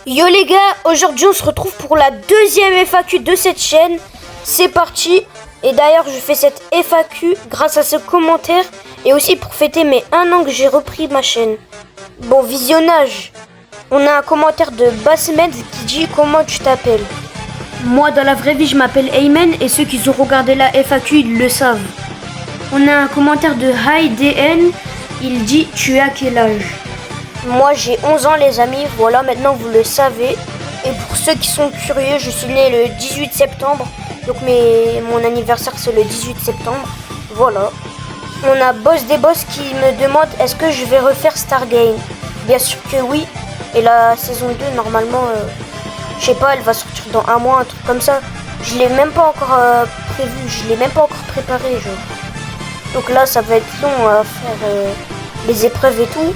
Yo les gars, aujourd'hui on se retrouve pour la deuxième FAQ de cette chaîne. C'est parti. Et d'ailleurs je fais cette FAQ grâce à ce commentaire et aussi pour fêter mes 1 an que j'ai repris ma chaîne. Bon visionnage. On a un commentaire de Basmed qui dit comment tu t'appelles. Moi dans la vraie vie je m'appelle Ayman et ceux qui ont regardé la FAQ ils le savent. On a un commentaire de HiDN, il dit tu as quel âge? Moi j'ai 11 ans les amis, voilà maintenant vous le savez. Et pour ceux qui sont curieux, je suis né le 18 septembre. Donc mon anniversaire c'est le 18 septembre. Voilà. On a Boss des Boss qui me demande est-ce que je vais refaire Stargame. Bien sûr que oui. Et la saison 2 normalement, je sais pas, elle va sortir dans 1 mois, un truc comme ça. Je l'ai même pas encore prévu, je l'ai même pas encore préparé genre. Donc là ça va être long à faire les épreuves et tout.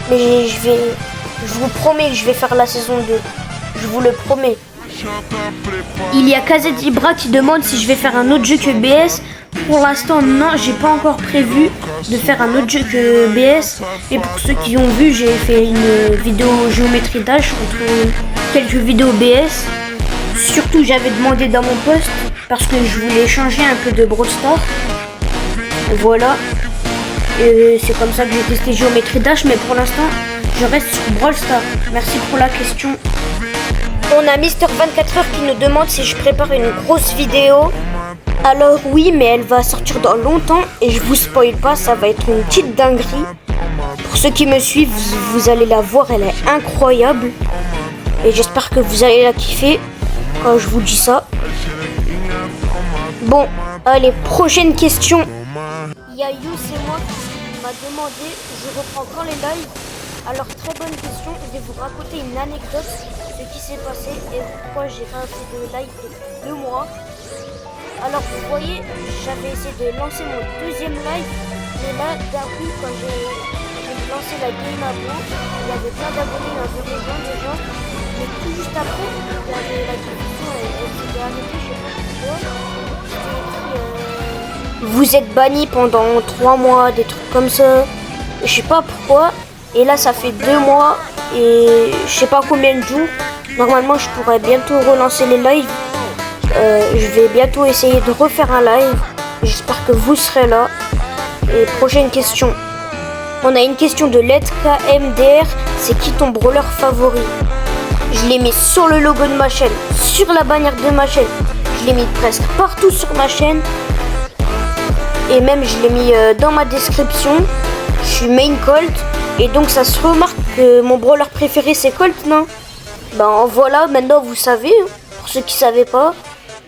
Mais je vous promets que je vais faire la saison 2. Je vous le promets. Il y a KZ Ibra qui demande si je vais faire un autre jeu que BS. Pour l'instant, non, j'ai pas encore prévu de faire un autre jeu que BS. Et pour ceux qui ont vu, j'ai fait une vidéo géométrie dash contre quelques vidéos BS. Surtout, j'avais demandé dans mon post parce que je voulais changer un peu de Brawl Stars. Voilà. Et c'est comme ça que j'ai testé Géométrie Dash, mais pour l'instant, je reste sur Brawl Stars. Merci pour la question. On a Mister24h qui nous demande si je prépare une grosse vidéo. Alors oui, mais elle va sortir dans longtemps et je vous spoil pas, ça va être une petite dinguerie. Pour ceux qui me suivent, vous allez la voir, elle est incroyable. Et j'espère que vous allez la kiffer quand je vous dis ça. Bon, allez, prochaine question. Il y a You, c'est moi qui m'a demandé, je reprends quand les lives. Alors très bonne question, je vais vous raconter une anecdote de ce qui s'est passé et pourquoi j'ai pas fait de live depuis 2 mois. Alors vous voyez, j'avais essayé de lancer mon deuxième live, mais là d'un coup quand j'ai lancé la Game Abo, il y avait plein d'abonnés, environ 20 déjà, mais tout juste après, il y avait la diffusion et s'était arrêtée, je sais pas pourquoi. Vous êtes banni pendant 3 mois, des trucs comme ça. Je sais pas pourquoi. Et là, ça fait 2 mois et je sais pas combien de jours. Normalement, je pourrais bientôt relancer les lives. Je vais bientôt essayer de refaire un live. J'espère que vous serez là. Et prochaine question. On a une question de LedKMDR. C'est qui ton brawler favori? Je l'ai mis sur le logo de ma chaîne, sur la bannière de ma chaîne. Je l'ai mis presque partout sur ma chaîne. Et même je l'ai mis dans ma description. Je suis main Colt. Et donc ça se remarque que mon brawler préféré c'est Colt, non? Ben voilà, maintenant vous savez, hein, pour ceux qui savaient pas.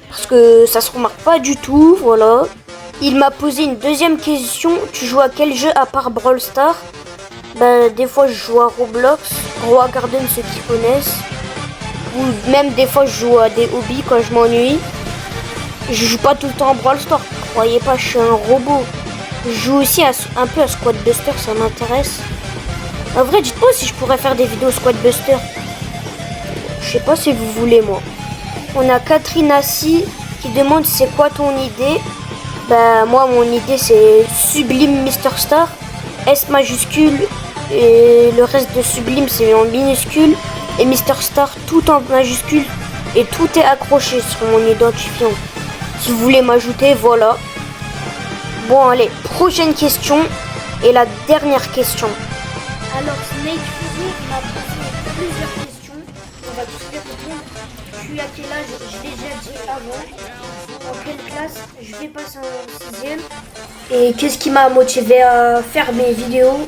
Parce que ça se remarque pas du tout, voilà. Il m'a posé une deuxième question. Tu joues à quel jeu à part Brawl Stars? Ben des fois je joue à Roblox, Roi Garden ceux qui connaissent. Ou même des fois je joue à des hobbies quand je m'ennuie. Je joue pas tout le temps à Brawl Stars. Croyez pas, je suis un robot. Je joue aussi un peu à Squad Buster, ça m'intéresse. En vrai, dites-moi si je pourrais faire des vidéos Squad Buster. Je sais pas si vous voulez, moi. On a Catherine Assi qui demande c'est quoi ton idée. Bah moi, mon idée c'est Sublime Mister Star, S majuscule et le reste de Sublime c'est en minuscule et Mister Star tout en majuscule et tout est accroché sur mon identifiant. Si vous voulez m'ajouter, voilà. Bon, allez, prochaine question. Et la dernière question. Alors, Snake Fury m'a posé plusieurs questions. On va tous les répondre. Tu as quel âge? Je l'ai déjà dit avant. En quelle classe? Je vais passer en 6e. Et qu'est-ce qui m'a motivé à faire mes vidéos?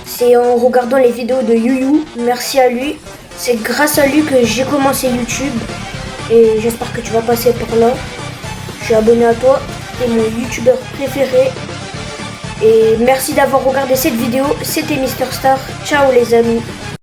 C'est en regardant les vidéos de YuYu. Merci à lui. C'est grâce à lui que j'ai commencé YouTube. Et j'espère que tu vas passer par là. Je suis abonné à toi, t'es mon youtubeur préféré. Et merci d'avoir regardé cette vidéo, c'était Mister Star. Ciao les amis.